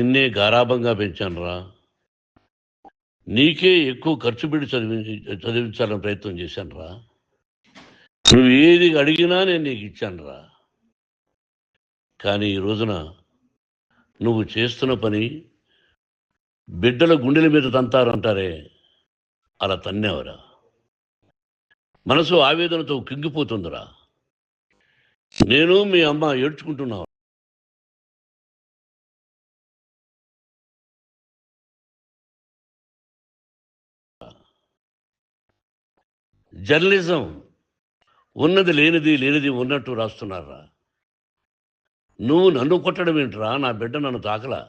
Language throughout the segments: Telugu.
నిన్నే గారాబంగా పెంచానురా. నీకే ఎక్కువ ఖర్చు పెట్టి చదివించాలని ప్రయత్నం చేశానురా. నువ్వు ఏది అడిగినా నేను నీకు ఇచ్చానురా. కానీ ఈ రోజున నువ్వు చేస్తున్న పని బిడ్డల గుండెల మీద తంతారంటారే, అలా తన్నేవరా. మనసు ఆవేదనతో కింగిపోతుందిరా. నేను మీ అమ్మ ఏడ్చుకుంటున్నావు. జర్నలిజం ఉన్నది లేనిది, లేనిది ఉన్నట్టు రాస్తున్నారా. నువ్వు నన్ను కొట్టడం ఏంట్రా? నా బిడ్డ నన్ను తాకలా.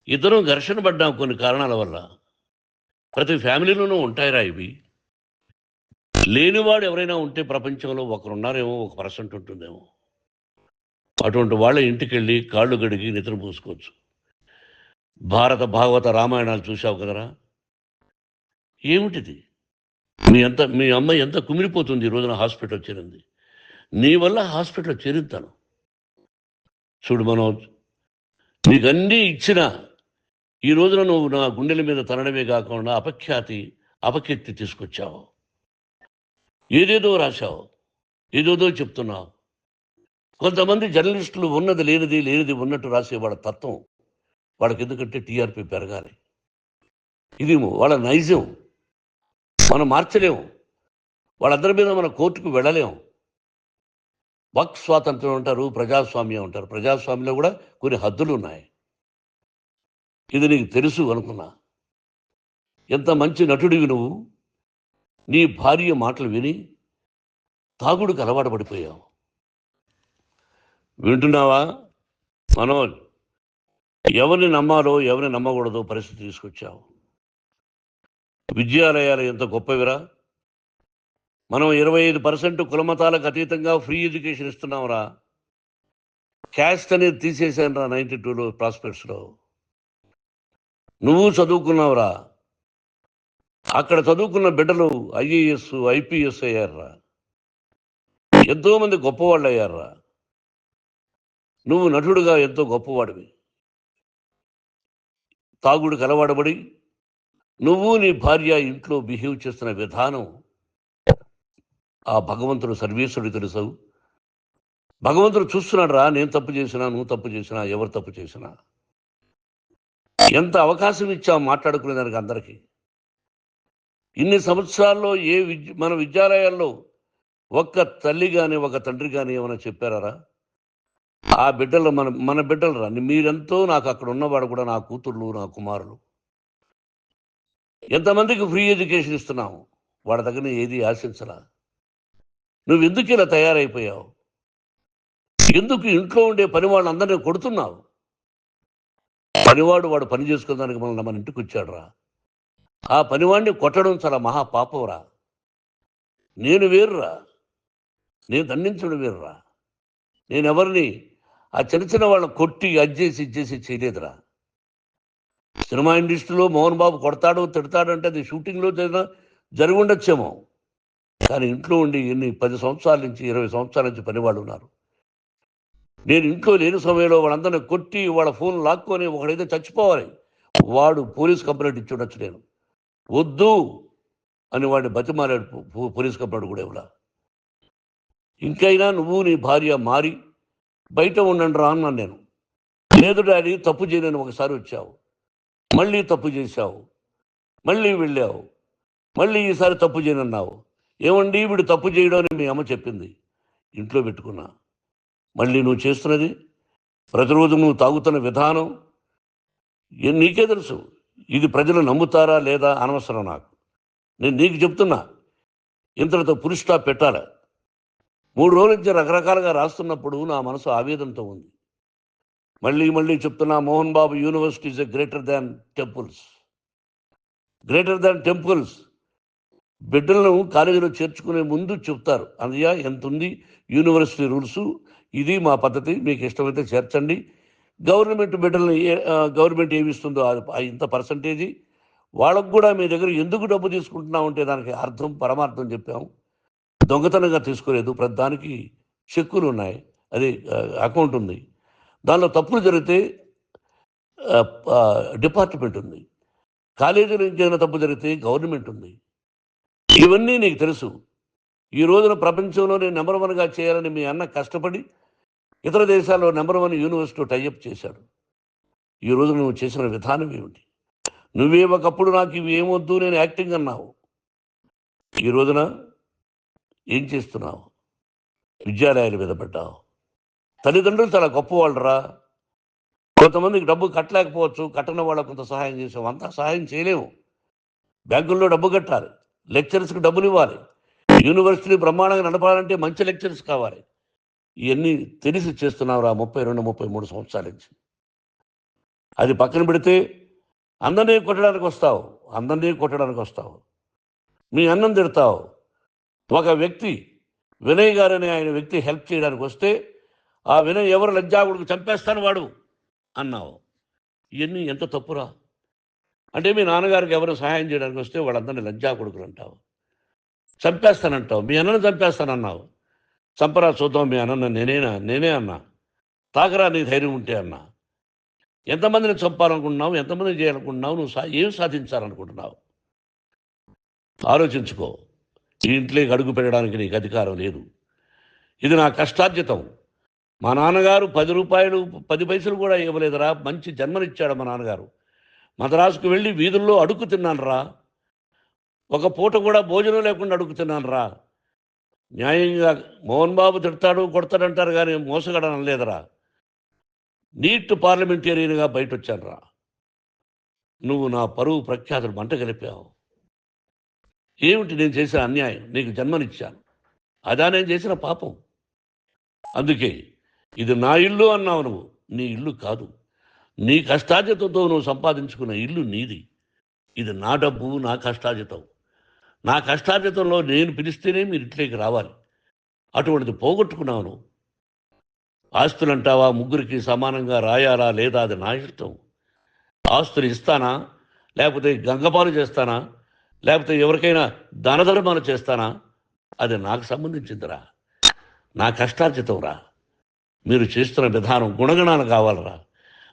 ఇద్దరం ఘర్షణ పడ్డాం కొన్ని కారణాల వల్ల. ప్రతి ఫ్యామిలీలోనూ ఉంటాయిరా ఇవి. లేనివాడు ఎవరైనా ఉంటే ప్రపంచంలో ఒకరున్నారేమో, 1% ఉంటుందేమో. అటువంటి వాళ్ళ ఇంటికి వెళ్ళి కాళ్ళు గడిగి నిద్ర పూసుకోవచ్చు. భారత భాగవత రామాయణాలు చూసావు కదరా. ఏమిటిది? మీ అమ్మ ఎంత కుమిలిపోతుంది ఈ రోజున హాస్పిటల్ చేరింది. నీ వల్ల హాస్పిటల్ చేరుతాను. చూడు మనోజ్, నీకు అన్నీ ఇచ్చిన ఈ రోజున నువ్వు నా గుండెల మీద తనడమే కాకుండా అపకీర్తి తీసుకొచ్చావు. ఏదేదో రాశావు, ఏదేదో చెప్తున్నావు. కొంతమంది జర్నలిస్టులు ఉన్నది లేనిది, లేనిది ఉన్నట్టు రాసే వాళ్ళ తత్వం వాళ్ళకి ఎందుకంటే టీఆర్పీ పెరగాలి. ఇది వాళ్ళ నైజం. మనం మార్చలేము. వాళ్ళందరి మీద మన కోర్టుకు వెళ్ళలేము. వాక్ స్వాతంత్రం అంటారు, ప్రజాస్వామ్యం అంటారు. ప్రజాస్వామ్యంలో కూడా కొన్ని హద్దులు ఉన్నాయి. ఇది నీకు తెలుసు అనుకున్నా. ఎంత మంచి నటుడివి నువ్వు. నీ భార్య మాటలు విని తాగుడికి అలవాటు పడిపోయావు. వింటున్నావా మనోజ్? ఎవరిని నమ్మాలో ఎవరిని నమ్మకూడదో పరిస్థితి తీసుకొచ్చావు. విద్యాలయాలు ఎంత గొప్పవిరా. మనం 25% కులమతాలకు అతీతంగా ఫ్రీ ఎడ్యుకేషన్ ఇస్తున్నాంరా. క్యాస్ట్ అనేది తీసేశాను రా 92లో ప్రాస్పెక్ట్స్లో. నువ్వు చదువుకున్నావురా. అక్కడ చదువుకున్న బిడ్డలు ఐఏఎస్, ఐపీఎస్ అయ్యారా. ఎంతోమంది గొప్పవాళ్ళు అయ్యారా. నువ్వు నటుడుగా ఎంతో గొప్పవాడివి. తాగుడికి అలవాడబడి నువ్వు నీ భార్య ఇంట్లో బిహేవ్ చేస్తున్న విధానం ఆ భగవంతుడు సర్వేశ్వరుడు తెలుసు. భగవంతుడు చూస్తున్నాడు రా. నేను తప్పు చేసినా, నువ్వు తప్పు చేసినా, ఎవరు తప్పు చేసినా. ఎంత అవకాశం ఇచ్చావు మాట్లాడుకునేదానికి అందరికీ. ఇన్ని సంవత్సరాల్లో మన విద్యాలయాల్లో ఒక్క తల్లి కానీ ఒక తండ్రి కానీ ఏమైనా చెప్పారా? ఆ బిడ్డలు మన బిడ్డలు రా. మీరెంతో నాకు అక్కడ ఉన్నవాడు కూడా నా కూతుర్లు, నా కుమారులు. ఎంతమందికి ఫ్రీ ఎడ్యుకేషన్ ఇస్తున్నావు. వాడి దగ్గర ఏది ఆశించరా. నువ్వు ఎందుకు ఇలా తయారైపోయావు? ఎందుకు ఇంట్లో ఉండే పని వాళ్ళందరినీ కొడుతున్నావు? పనివాడు వాడు పని చేసుకోవడానికి మన ఇంటికి వచ్చాడు రా. ఆ పనివాడిని కొట్టడం చాలా మహాపాపంరా. నేను వేరురా. నేను దండించడం వేరురా. నేను ఎవరిని ఆ చిన్న వాళ్ళని కొట్టి ఇచ్చేసి చేయలేదురా. సినిమా ఇండస్ట్రీలో మోహన్ బాబు కొడతాడు, తిడతాడు అంటే అది షూటింగ్లో జరిగి ఉండొచ్చేమో. కానీ ఇంట్లో ఉండి 10 సంవత్సరాల నుంచి 20 సంవత్సరాల నుంచి పనివాళ్ళు ఉన్నారు. నేను ఇంట్లో లేని సమయంలో వాళ్ళందరినీ కొట్టి వాళ్ళ ఫోన్ లాక్కొని ఒకడైతే చచ్చిపోవాలి. వాడు పోలీస్ కంప్లైంట్ ఇచ్చి ఉండొచ్చు. నేను వద్దు అని వాడిని బతిమాలాడు పోలీస్ కంప్లైంట్ కూడా ఇవ్వలా. ఇంకైనా నువ్వు నీ భార్య మారి బయట ఉండండి రా అన్నాను నేను. లేదు డాడీ, తప్పు చేయలేని ఒకసారి వచ్చావు, మళ్ళీ తప్పు చేశావు, మళ్ళీ వెళ్ళావు, మళ్ళీ ఈసారి తప్పు చేయనన్నావు. ఏమండి వీడు తప్పు చేయడం అని మీ అమ్మ చెప్పింది. ఇంట్లో పెట్టుకున్నా. మళ్ళీ నువ్వు చేస్తున్నది, ప్రతిరోజు నువ్వు తాగుతున్న విధానం నీకే తెలుసు. ఇది ప్రజలు నమ్ముతారా లేదా అనవసరం నాకు. నేను నీకు చెప్తున్నా, ఇంతటితో పులి స్టాప్ పెట్టాలి. 3 రోజుల నుంచి రకరకాలుగా రాస్తున్నప్పుడు నా మనసు ఆవేదనతో ఉంది. మళ్ళీ చెప్తున్నా, Mohan Babu university is greater than temples. Greater than temples. బిడ్డలను కాలేజీలో చేర్చుకునే ముందు చెప్తారు, అన్నయ్య ఎంత ఉంది యూనివర్సిటీ రూల్స్, ఇది మా పద్ధతి, మీకు ఇష్టమైతే చేర్చండి. గవర్నమెంట్ ఏమి ఇస్తుందో ఇంత పర్సంటేజీ వాళ్ళకు కూడా మీ దగ్గర ఎందుకు డబ్బు తీసుకుంటున్నామంటే దానికి అర్థం పరమార్థం చెప్పాము. దొంగతనంగా తీసుకోలేదు. ప్రతి దానికి చెక్కులు ఉన్నాయి, అది అకౌంట్ ఉంది. దానిలో తప్పులు జరిగితే డిపార్ట్మెంట్ ఉంది. కాలేజీలో ఇంకేమైనా తప్పు జరిగితే గవర్నమెంట్ ఉంది. ఇవన్నీ నీకు తెలుసు. ఈ రోజున ప్రపంచంలోనే నెంబర్ 1గా చేయాలని మీ అన్న కష్టపడి ఇతర దేశాల్లో నెంబర్ 1 యూనివర్సిటీ టైఅప్ చేశాడు. ఈ రోజు నువ్వు చేసిన విధానం ఏమిటి? నువ్వే ఒకప్పుడు నాకు ఇవి ఏమొద్దు నేను యాక్టింగ్ అన్నావు. ఈ రోజున ఏం చేస్తున్నావు? విద్యాలయాల మీద పడ్డావు. తల్లిదండ్రులు చాలా గొప్పవాళ్ళరా. కొంతమందికి డబ్బు కట్టలేకపోవచ్చు, కట్టని వాళ్ళకు కొంత సహాయం చేసావు. అంతా సహాయం చేయలేము. బ్యాంకుల్లో డబ్బు కట్టాలి, లెక్చరర్స్కి డబ్బులు ఇవ్వాలి, యూనివర్సిటీ బ్రహ్మాండంగా నడపాలంటే మంచి లెక్చరర్స్ కావాలి. ఇవన్నీ తెలిసి చేస్తున్నావురా 32, 33 సంవత్సరాల నుంచి. అది పక్కన పెడితే అందరినీ కొట్టడానికి వస్తావు. మీ అన్నం తిడతావు. ఒక వ్యక్తి వినయ్ గారని ఆయన వ్యక్తి హెల్ప్ చేయడానికి వస్తే ఆ వినయ్ ఎవరు లజ్జాగుడికి చంపేస్తాను వాడు అన్నావు. ఇవన్నీ ఎంత తప్పురా? అంటే మీ నాన్నగారికి ఎవరు సహాయం చేయడానికి వస్తే వాళ్ళందరినీ లజ్జాగుడుకులు అంటావు, చంపేస్తానంటావు. మీ అన్నను చంపేస్తానన్నావు. చంపరా చూద్దాం మీ అన్న. నేనే అన్నా. తాకరా నీ ధైర్యం ఉంటే అన్నా. ఎంతమందిని చంపాలనుకుంటున్నావు? ఎంతమందిని చేయాలనుకుంటున్నావు? నువ్వు ఏం సాధించాలనుకుంటున్నావు? ఆలోచించుకో. ఈ ఇంట్లోకి అడుగు పెట్టడానికి నీకు అధికారం లేదు. ఇది నా కష్టార్జితం. మా నాన్నగారు 10 రూపాయలు 10 పైసలు కూడా ఇవ్వలేదురా. మంచి జన్మనిచ్చాడు మా నాన్నగారు. మద్రాసుకు వెళ్ళి వీధుల్లో అడుగు తిన్నాను రా. ఒక పూట కూడా భోజనం లేకుండా అడుగుతున్నాను రా. న్యాయంగా మోహన్ బాబు తిడతాడు కొడతాడంటారు కానీ మోసగడం అనలేదురా. నీట్ పార్లమెంటేరియన్గా బయట వచ్చాను రా. నువ్వు నా పరువు ప్రఖ్యాతులు మంట కలిపావు. ఏమిటి నేను చేసిన అన్యాయం? నీకు జన్మనిచ్చాను, అదా నేను చేసిన పాపం. అందుకే ఇది నా ఇల్లు అన్నావు. నువ్వు నీ ఇల్లు కాదు. నీ కష్టార్జితంతో నువ్వు సంపాదించుకున్న ఇల్లు నీది. ఇది నా డబ్బు, నా కష్టార్జితం. నా కష్టార్జితంలో నేను పిలిస్తేనే మీరు ఇంట్లోకి రావాలి. అటువంటిది పోగొట్టుకున్నావు నువ్వు. ఆస్తులు అంటావా? ముగ్గురికి సమానంగా రాయాలా లేదా అది నా ఇష్టం. ఆస్తులు ఇస్తానా, లేకపోతే గంగపాలు చేస్తానా, లేకపోతే ఎవరికైనా దానధర్మాలు చేస్తానా, అది నాకు సంబంధించిందిరా. నా కష్టార్జితం రా. మీరు చేస్తున్న విధానం గుణగణాలు కావాలరా.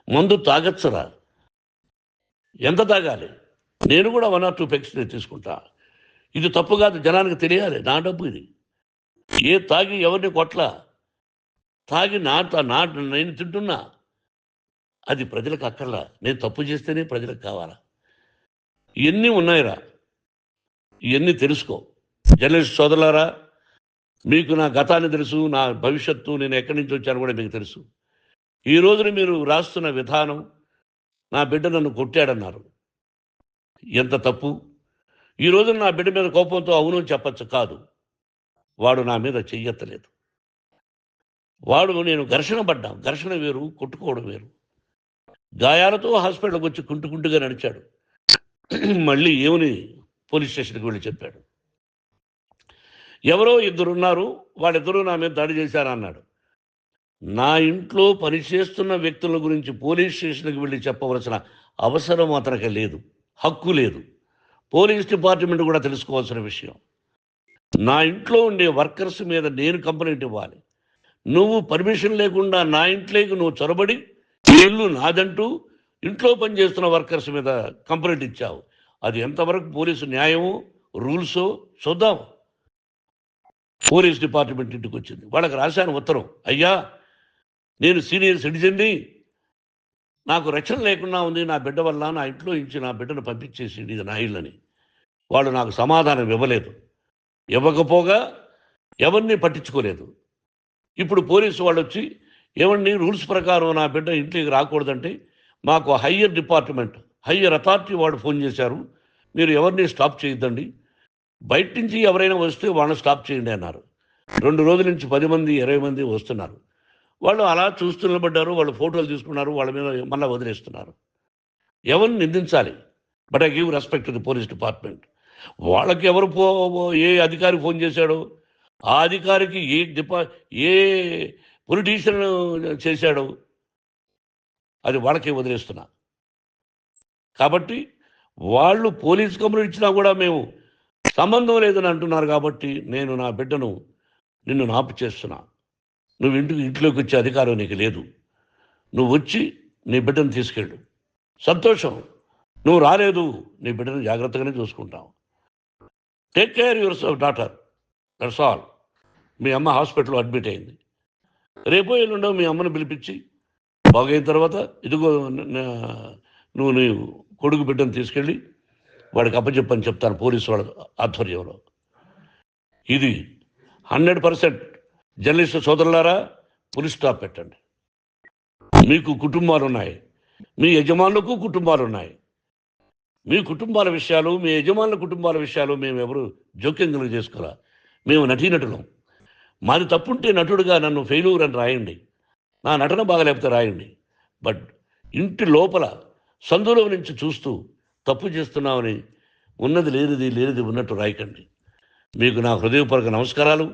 మందు తాగచ్చురా. ఎంత తాగాలి? నేను కూడా 1 or 2 పెగ్స్ తీసుకుంటా. ఇది తప్పు కాదు, జనానికి తెలియాలి. నా డబ్బు ఇది. తాగి ఎవరిని కొట్లా, తాగి నేను తింటున్నా. అది ప్రజలకు అక్కర్లా. నేను తప్పు చేస్తేనే ప్రజలకు కావాలా. ఇవన్నీ ఉన్నాయిరా. ఇవన్నీ తెలుసుకో. జర్నలిస్ట్ సోదరులారా, మీకు నా గతాన్ని తెలుసు, నా భవిష్యత్తు, నేను ఎక్కడి నుంచి వచ్చాను కూడా మీకు తెలుసు. ఈ రోజున మీరు రాస్తున్న విధానం, నా బిడ్డ నన్ను కొట్టాడన్నారు. ఎంత తప్పు! ఈ రోజున నా బిడ్డ మీద కోపంతో అవును చెప్పచ్చు. కాదు, వాడు నా మీద చెయ్యెత్తలేదు. నేను ఘర్షణ పడ్డాం. ఘర్షణ వేరు, కొట్టుకోవడం వేరు. గాయాలతో హాస్పిటల్కి వచ్చి కుంటుకుంటుగా నడిచాడు. మళ్ళీ ఏమని పోలీస్ స్టేషన్కి వెళ్ళి చెప్పాడు. ఎవరో 2 ఉన్నారు, వాళ్ళిద్దరూ నా మీద దాడి చేశారన్నాడు. నా ఇంట్లో పనిచేస్తున్న వ్యక్తుల గురించి పోలీస్ స్టేషన్కి వెళ్ళి చెప్పవలసిన అవసరం అతనికి లేదు, హక్కు లేదు. పోలీస్ డిపార్ట్మెంట్ కూడా తెలుసుకోవాల్సిన విషయం. నా ఇంట్లో ఉండే వర్కర్స్ మీద నేను కంప్లైంట్ ఇవ్వాలి. నువ్వు పర్మిషన్ లేకుండా నా ఇంట్లోకి నువ్వు చొరబడి ఇల్లు నాదంటూ ఇంట్లో పనిచేస్తున్న వర్కర్స్ మీద కంప్లైంట్ ఇచ్చావు. అది ఎంతవరకు పోలీసు న్యాయమో రూల్సో చూద్దాం. పోలీస్ డిపార్ట్మెంట్ ఇంటికి వచ్చింది. వాళ్ళకి రాశాను ఉత్తరం, అయ్యా నేను సీనియర్ సిటిజన్ని, నాకు రక్షణ లేకుండా ఉంది, నా బిడ్డ వల్ల నా ఇంట్లో నుంచి నా బిడ్డను పంపించేసింది, ఇది నా ఇల్లని. వాళ్ళు నాకు సమాధానం ఇవ్వలేదు. ఇవ్వకపోగా ఎవరిని పట్టించుకోలేదు. ఇప్పుడు పోలీసు వాళ్ళు వచ్చి ఏమండి రూల్స్ ప్రకారం నా బిడ్డ ఇంట్లోకి రాకూడదంటే మాకు హయ్యర్ డిపార్ట్మెంట్, హయ్యర్ అథారిటీ వాడు ఫోన్ చేశారు, మీరు ఎవరిని స్టాప్ చేయొద్దండి, బయట నుంచి ఎవరైనా వస్తే వాళ్ళని స్టాప్ చేయండి అన్నారు. 2 రోజుల నుంచి 10 మంది 20 మంది వస్తున్నారు. వాళ్ళు అలా చూస్తూ నిలబడ్డారు. వాళ్ళు ఫోటోలు తీసుకున్నారు, వాళ్ళ మీద మళ్ళీ వదిలేస్తున్నారు. ఎవరిని నిందించాలి? But I give respect to the police department. వాళ్ళకి ఎవరు ఏ అధికారి ఫోన్ చేశాడో, ఆ అధికారికి ఏ పొలిటీషియన్ చేశాడో అది వాళ్ళకే వదిలేస్తున్నా. కాబట్టి వాళ్ళు పోలీస్ కంప్లైంట్ ఇచ్చినా కూడా మేము సంబంధం లేదని అంటున్నారు. కాబట్టి నేను నా బిడ్డను నిన్ను నాపు చేస్తున్నా. నువ్వు ఇంట్లోకి వచ్చే అధికారం నీకు లేదు. నువ్వు వచ్చి నీ బిడ్డను తీసుకెళ్ళు. సంతోషం. నువ్వు రాలేదు, నీ బిడ్డను జాగ్రత్తగానే చూసుకుంటాం. Take care your daughter, that's all. మీ అమ్మ హాస్పిటల్లో అడ్మిట్ అయింది. రేపో ఎల్లుండో మీ అమ్మను పిలిపించి బాగైన తర్వాత ఇదిగో నువ్వు నీ కొడుకు బిడ్డను తీసుకెళ్ళి వాడికి అప్పచెప్పని చెప్తాను పోలీసు వాళ్ళ ఆధ్వర్యంలో. ఇది 100% జర్నలిస్టు సోదరులారా, పులి స్టాప్ పెట్టండి. మీకు కుటుంబాలు ఉన్నాయి, మీ యజమానులకు కుటుంబాలు ఉన్నాయి. మీ కుటుంబాల విషయాలు, మీ యజమానుల కుటుంబాల విషయాలు మేము ఎవరు జోక్యం కలిగి చేసుకోరా. మేము నటీనటులం. మాది తప్పుంటే నటుడుగా నన్ను ఫెయిల్యూర్ అని రాయండి, నా నటన బాగలేకపోతే రాయండి. బట్ ఇంటి లోపల సందులో నుంచి చూస్తూ తప్పు చేస్తున్నామని ఉన్నది లేనిది లేనిది ఉన్నట్టు రాయకండి. మీకు నా హృదయపూర్వక నమస్కారాలు.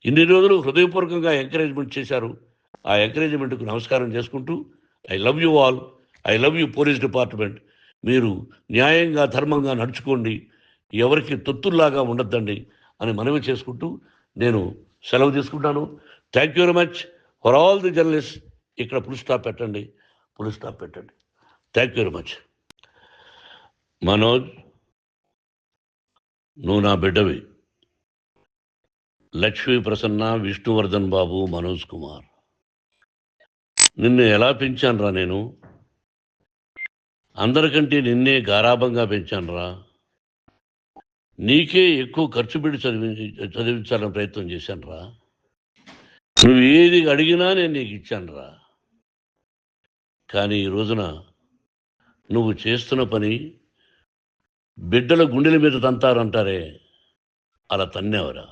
ఇన్ని రోజులు హృదయపూర్వకంగా ఎంకరేజ్మెంట్ చేశారు. ఆ ఎంకరేజ్మెంట్కు నమస్కారం చేసుకుంటూ I love you all. I love you police department. మీరు న్యాయంగా ధర్మంగా నడుచుకోండి, ఎవరికి తొత్తుల్లాగా ఉండొద్దండి అని మనవి చేసుకుంటూ నేను సెలవు తీసుకుంటాను. Thank you very much for all the journalist. ఇక్కడ ఫుల్ స్టాప్ పెట్టండి, ఫుల్ స్టాప్ పెట్టండి. Thank you very much. Manoj, నువ్వు నా బిడ్డవి. లక్ష్మీ ప్రసన్న, విష్ణువర్ధన్ బాబు, మనోజ్ కుమార్, నిన్ను ఎలా పెంచానురా నేను? అందరికంటే నిన్నే గారాభంగా పెంచానురా. నీకే ఎక్కువ ఖర్చు పెట్టి చదివించాలని ప్రయత్నం చేశానురా. నువ్వు ఏది అడిగినా నేను నీకు ఇచ్చానురా. కానీ ఈ రోజున నువ్వు చేస్తున్న పని బిడ్డల గుండెల మీద తంతారంటారే, అలా తన్నేవరా.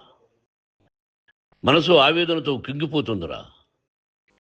మనసు ఆవేదనతో కింగిపోతుందిరా.